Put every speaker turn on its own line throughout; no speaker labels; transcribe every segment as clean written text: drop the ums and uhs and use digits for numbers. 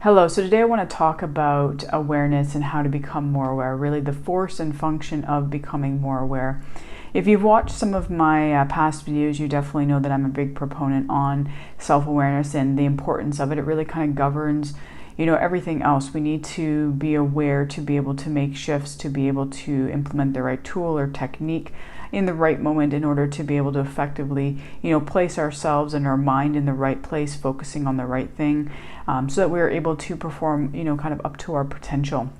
Hello, so today I want to talk about awareness and how to become more aware, really the force and function of becoming more aware. If you've watched some of my past videos, you definitely know that I'm a big proponent on self-awareness and the importance of it. It really kind of governs, everything else. We need to be aware to be able to make shifts, to be able to implement the right tool or technique in the right moment in order to be able to effectively, place ourselves and our mind in the right place, focusing on the right thing, so that we're able to perform, kind of up to our potential.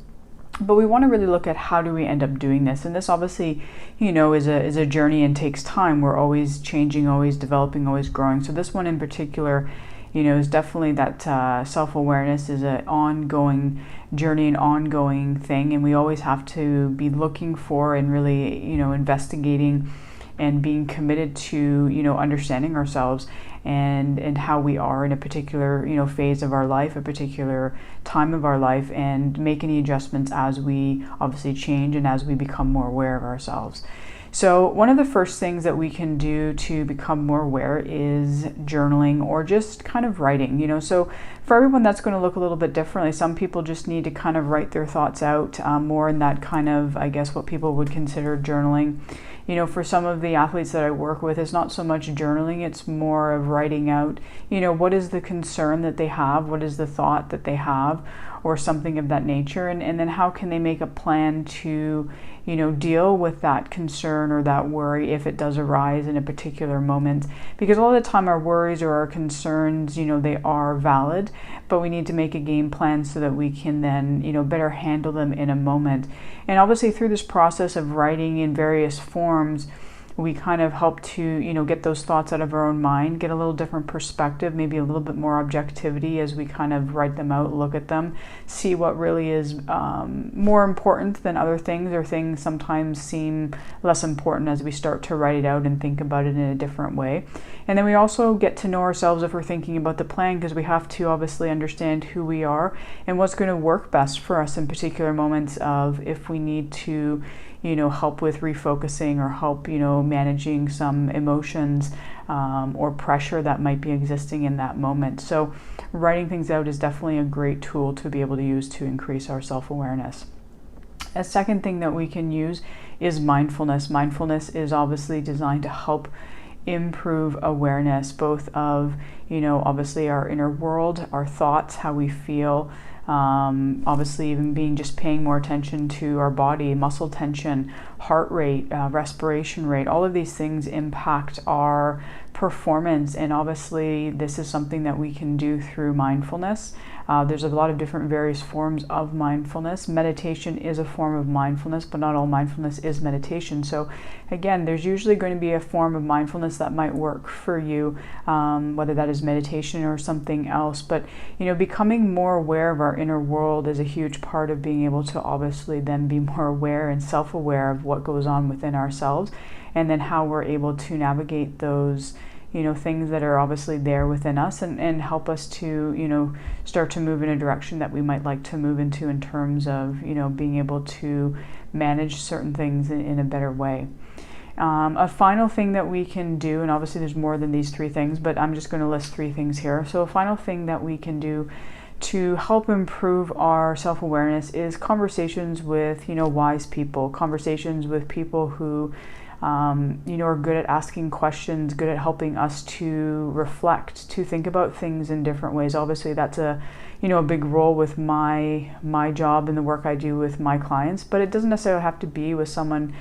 But we want to really look at how do we end up doing this. And this obviously, is a journey and takes time. We're always changing, always developing, always growing. So this one in particular, is definitely that self-awareness is an ongoing journey, an ongoing thing. And we always have to be looking for and really, investigating and being committed to, understanding ourselves and how we are in a particular, phase of our life, a particular time of our life, and make any adjustments as we obviously change and as we become more aware of ourselves. So one of the first things that we can do to become more aware is journaling or just kind of writing, so for everyone that's going to look a little bit differently. Some people just need to kind of write their thoughts out more in that kind of, I guess, what people would consider journaling. For some of the athletes that I work with, it's not so much journaling, it's more of writing out, what is the concern that they have, what is the thought that they have, or something of that nature, and then how can they make a plan to, deal with that concern or that worry if it does arise in a particular moment. Because a lot of the time our worries or our concerns, they are valid, but we need to make a game plan so that we can then, better handle them in a moment. And obviously through this process of writing in various forms, we kind of help to, get those thoughts out of our own mind, get a little different perspective, maybe a little bit more objectivity as we kind of write them out, look at them, see what really is more important than other things, or things sometimes seem less important as we start to write it out and think about it in a different way. And then we also get to know ourselves if we're thinking about the plan, because we have to obviously understand who we are and what's going to work best for us in particular moments of if we need to, help with refocusing or help, managing some emotions or pressure that might be existing in that moment. So writing things out is definitely a great tool to be able to use to increase our self-awareness. A second thing that we can use is mindfulness. Mindfulness is obviously designed to help improve awareness, both of, obviously our inner world, our thoughts, how we feel, obviously even just paying more attention to our body, muscle tension, heart rate, respiration rate. All of these things impact our performance, and obviously this is something that we can do through mindfulness. There's a lot of different various forms of mindfulness. Meditation is a form of mindfulness, but not all mindfulness is meditation. So again, there's usually going to be a form of mindfulness that might work for you, whether that is meditation or something else. But becoming more aware of our inner world is a huge part of being able to obviously then be more aware and self-aware of what goes on within ourselves, and then how we're able to navigate those things that are obviously there within us, and help us to, start to move in a direction that we might like to move into in terms of, being able to manage certain things in a better way. A final thing that we can do, and obviously there's more than these three things, but I'm just going to list three things here. So a final thing that we can do to help improve our self-awareness is conversations with, wise people, conversations with people who are good at asking questions, good at helping us to reflect, to think about things in different ways. Obviously that's a big role with my job and the work I do with my clients, but it doesn't necessarily have to be with someone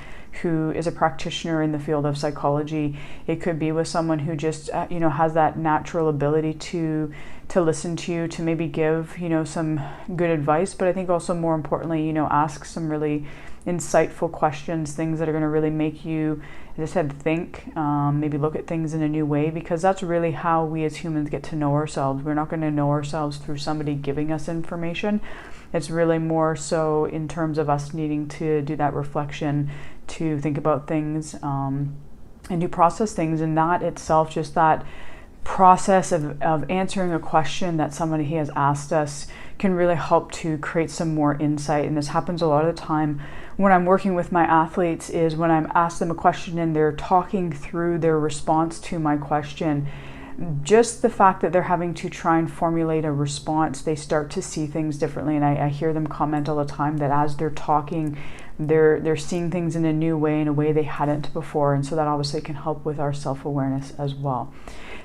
who is a practitioner in the field of psychology. It could be with someone who just has that natural ability to listen to you, to maybe give some good advice, but I think also more importantly ask some really insightful questions, things that are going to really make you, as I said, think, maybe look at things in a new way, because that's really how we as humans get to know ourselves. We're not going to know ourselves through somebody giving us information. It's really more so in terms of us needing to do that reflection, to think about things and to process things, and that itself, just that process of answering a question that somebody has asked us, can really help to create some more insight. And this happens a lot of the time when I'm working with my athletes, is when I'm asked them a question and they're talking through their response to my question, just the fact that they're having to try and formulate a response, they start to see things differently. And I hear them comment all the time that as they're talking, they're seeing things in a new way, in a way they hadn't before. And so that obviously can help with our self-awareness as well.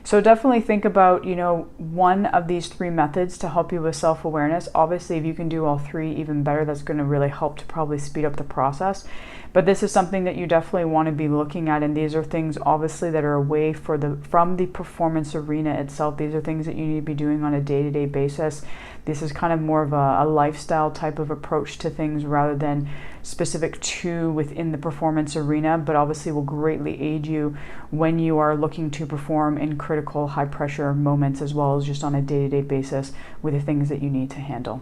So definitely think about, one of these 3 methods to help you with self-awareness. Obviously, if you can do all 3, even better. That's going to really help to probably speed up the process. But this is something that you definitely want to be looking at. And these are things, obviously, that are away from the performance arena itself. These are things that you need to be doing on a day-to-day basis. This is kind of more of a lifestyle type of approach to things rather than specific to within the performance arena, but obviously will greatly aid you when you are looking to perform in critical high pressure moments, as well as just on a day-to-day basis with the things that you need to handle.